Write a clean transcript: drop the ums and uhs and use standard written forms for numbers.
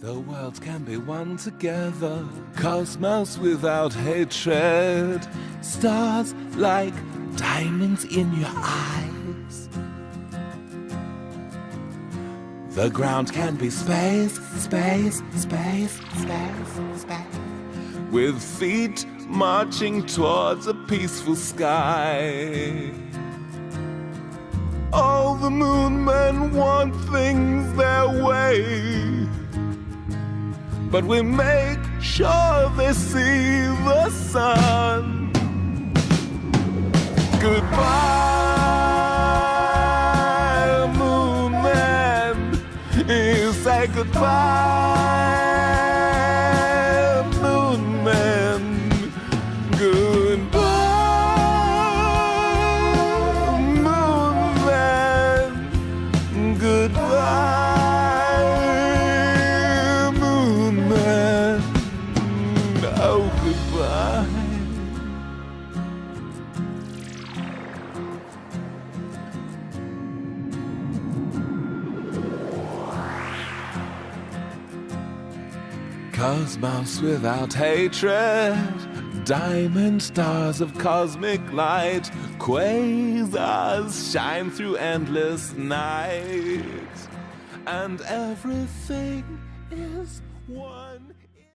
The world can be one together, cosmos without hatred, stars like diamonds in your eyes. The ground can be space, space, space, space, space, with feet marching towards a peaceful sky. All the moon men want things their way, but we make sure they see the sun. Goodbye, moon man. You say goodbye, moon man. Goodbye, moon man. Goodbye, moon man. Oh, goodbye. Cosmos without hatred, diamond stars of cosmic light, quasars shine through endless night, and everything is one.